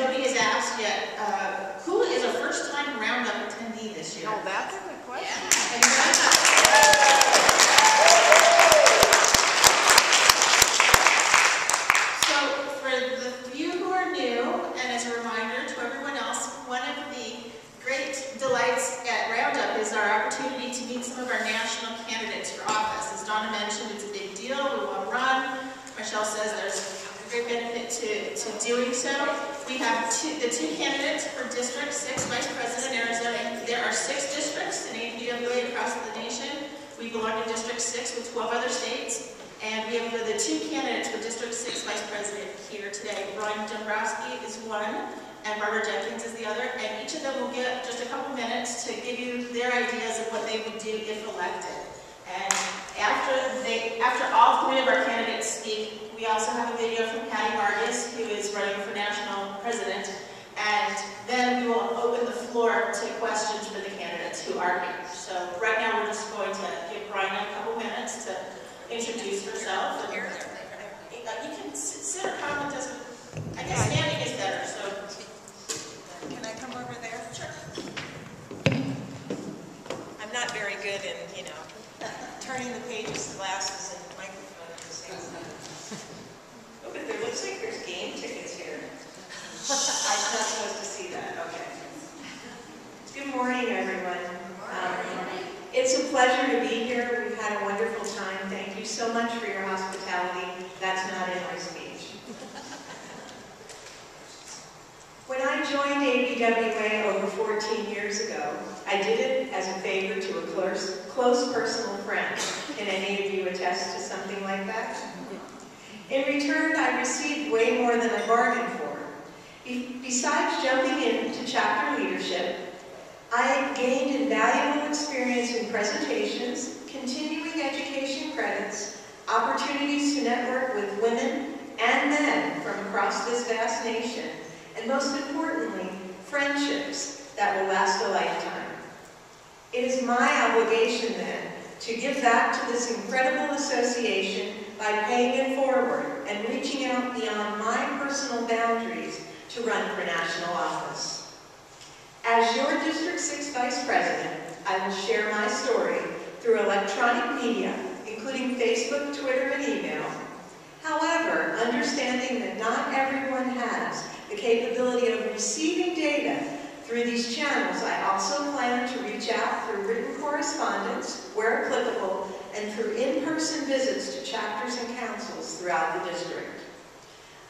nobody has asked yet, who is a first-time Roundup attendee this year? Oh, that's a good question. So, for the few who are new, and as a reminder to everyone else, one of the great delights at Roundup is our opportunity to meet some of our national candidates for office. As Donna mentioned, it's a big deal. We want to run. MyChelle says there's a great benefit to doing so. We have the two candidates for District 6 Vice President Arizona. There are 6 districts in ABWA across the nation. We belong to District 6 with 12 other states. And we have the 2 candidates for District 6 Vice President here today. Bryna Dambrowski is one, and Jenkins is the other. And each of them will get just a couple minutes to give you their ideas of what they would do if elected. And after all 3 of our candidates speak, we also have a video from Patty Vargas, who is running for national president. And then we will open the floor to questions for the candidates who are here. So right now we're just going to give Bryna a couple minutes to introduce herself. And, you can sit or come, it doesn't, I guess standing is better, so. Can I come over there? Sure. I'm not very good in, turning the pages to glasses and microphone at the same time. Oh, but there looks like there's game tickets here. I'm not supposed to see that, okay. Good morning, everyone. It's a pleasure to be here. We've had a wonderful time. Thank you so much for your hospitality. That's not in my speech. When I joined ABWA over 14 years ago, I did it as a favor to a close personal friend. Can any of you attest to something like that? In return, I received way more than I bargained for. Besides jumping into chapter leadership, I gained invaluable experience in presentations, continuing education credits, opportunities to network with women and men from across this vast nation, and most importantly, friendships that will last a lifetime. It is my obligation then to give back to this incredible association by paying it forward and reaching out beyond my personal boundaries to run for national office. As your District 6 Vice President, I will share my story through electronic media, including Facebook, Twitter, and email. However, understanding that not everyone has the capability of receiving data through these channels, I also plan to reach out through written correspondence, where applicable, and through in-person visits to chapters and councils throughout the district.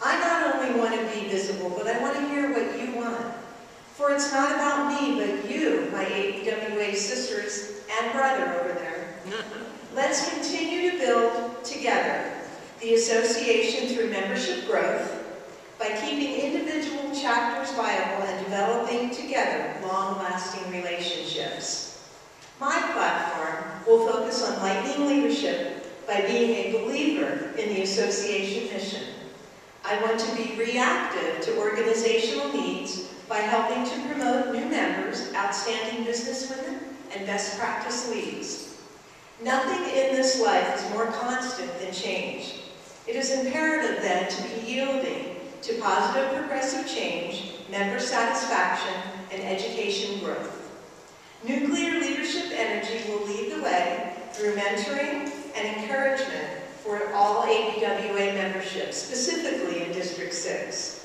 I not only want to be visible, but I want to hear what you want. For it's not about me, but you, my ABWA sisters and brother over there. Let's continue to build together the association through membership growth by keeping individual chapters viable and developing together long-lasting relationships. My platform will focus on lightning leadership by being a believer in the association mission. I want to be reactive to organizational needs by helping to promote new members, outstanding businesswomen, and best practice leads. Nothing in this life is more constant than change. It is imperative then to be yielding to positive progressive change, member satisfaction, and education growth. Nuclear leadership energy will lead the way through mentoring and encouragement for all ABWA membership, specifically in District 6.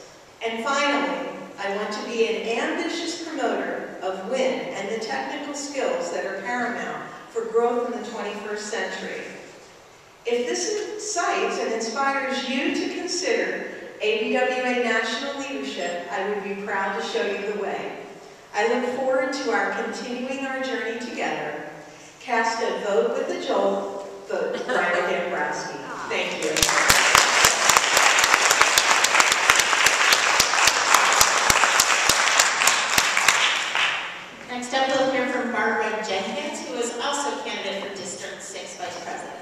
And finally, I want to be an ambitious promoter of WIN and the technical skills that are paramount for growth in the 21st century. If this excites and inspires you to consider ABWA national leadership, I would be proud to show you the way. I look forward to our continuing our journey together. Cast a vote with a jolt, vote Bryna Dambrowski. Thank you. Next up, we'll hear from Jenkins, who is also candidate for District 6 Vice President.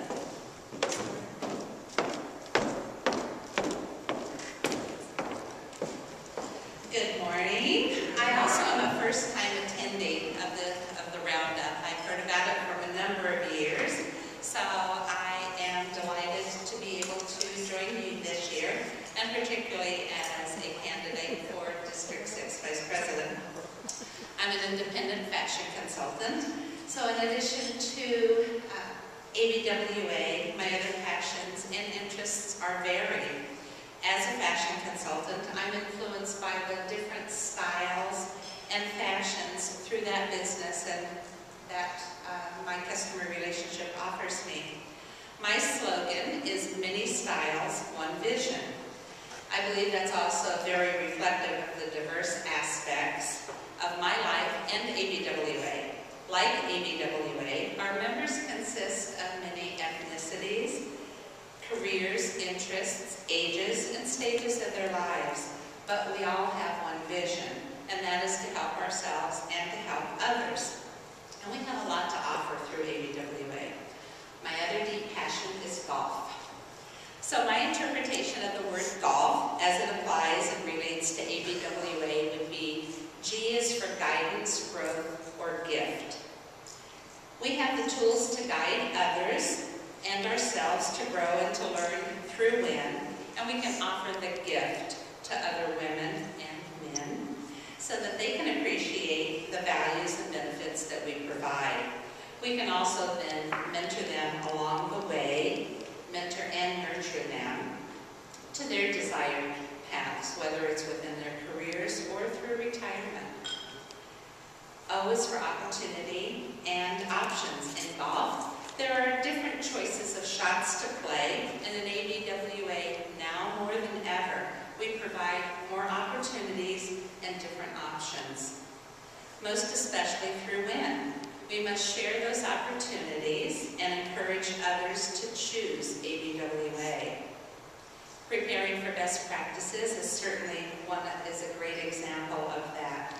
Good morning. I also am a first-time attendee of the Roundup. I've heard about it for a number of years, so I am delighted to be able to join you this year, and particularly as a candidate for District consultant. So in addition to ABWA, my other passions and interests are varied. As a fashion consultant, I'm influenced by the different styles and fashions through that business and that my customer relationship offers me. My slogan is many styles, one vision. I believe that's also very reflective of the diverse aspects of my life and ABWA. Like ABWA, our members consist of many ethnicities, careers, interests, ages, and stages of their lives, but we all have one vision, and that is to help ourselves and to help others. And we have a lot to offer through ABWA. My other deep passion is golf. So my interpretation of the word golf, as it applies and relates to ABWA, would be G is for guidance, growth, or gift. We have the tools to guide others and ourselves to grow and to learn through WIN, and we can offer the gift to other women and men so that they can appreciate the values and benefits that we provide. We can also then mentor them along the way, mentor and nurture them to their desired paths, whether it's within their careers or through retirement. O is for opportunity and options. In golf, there are different choices of shots to play, and in ABWA, now more than ever, we provide more opportunities and different options. Most especially through WIN. We must share those opportunities and encourage others to choose ABWA. Preparing for best practices is certainly a great example of that.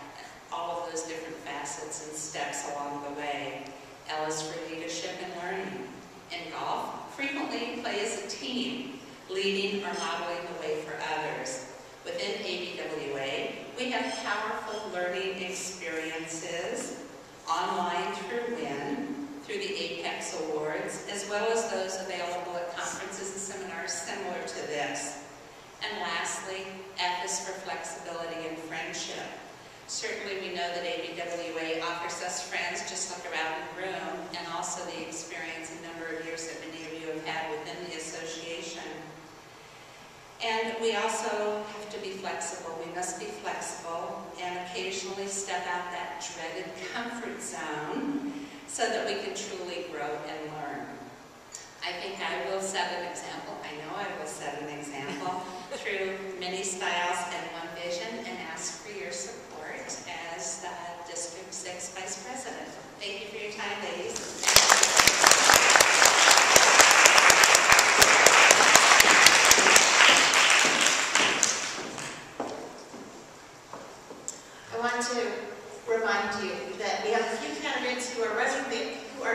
All of those different facets and steps along the way. L is for leadership and learning. In golf, frequently play as a team, leading or modeling the way for others. Within ABWA, we have powerful learning experiences online through WIN, through the Apex Awards, as well as those available at conferences and seminars similar to this. And lastly, F is for flexibility and friendship. Certainly we know that ABWA offers us friends, just look around the room, and also the experience and number of years that many of you have had within the association. And we also have to be flexible. We must be flexible and occasionally step out that dreaded comfort zone so that we can truly grow and learn. I think I will set an example. I know I will set an example through many styles and one vision, and ask for your support as District 6 Vice President. Thank you for your time, ladies. I want to remind you that we have a few candidates who are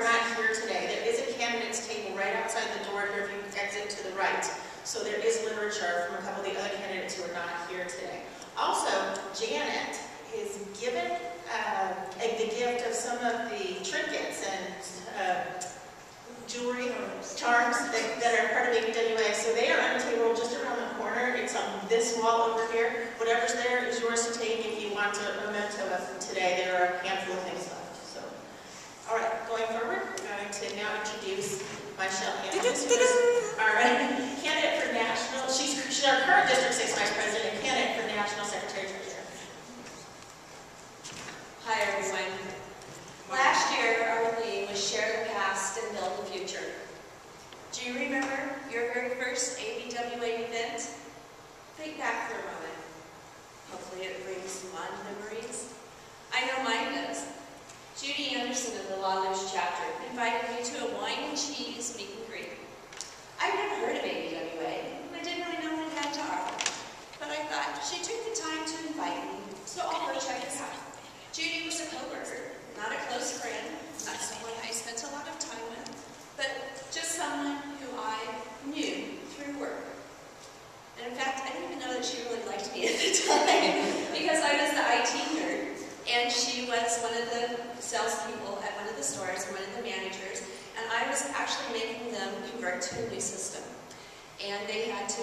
not here today. There is a candidates table right outside the door here if you exit to the right. So there is literature from a couple of the other candidates who are not here today. Also, Janet is given the gift of some of the trinkets and jewelry, charms that are part of ABWA. So they are on the table just around the corner. It's on this wall over here. Whatever's there is yours to take if you want a memento of today. There are a handful of things left. So, all right, going forward, we're going to now introduce MyChelle, who is our candidate for national. She's our current District 6 Vice President and candidate for National Secretary Treasurer. Hi everyone. Last year our theme was share the past and build the future. Do you remember your very first ABWA event? Think back for a moment. Hopefully it brings some fond memories. I know mine does. Judy Anderson of the Law News chapter invited me to a wine and cheese meet and greet. I'd never heard of ABWA, and I didn't really know what it had to offer. But I thought, she took the time to invite me, so I'll go check this out. Judy was a co-worker, not a close friend, not someone I spent a lot of time with, but just someone who I knew through work. And in fact, I didn't even know that she really liked me at the time, because I was the IT nerd, and she was one of the salespeople at one of the stores, one of the managers, and I was actually making them convert to a new system. And they had to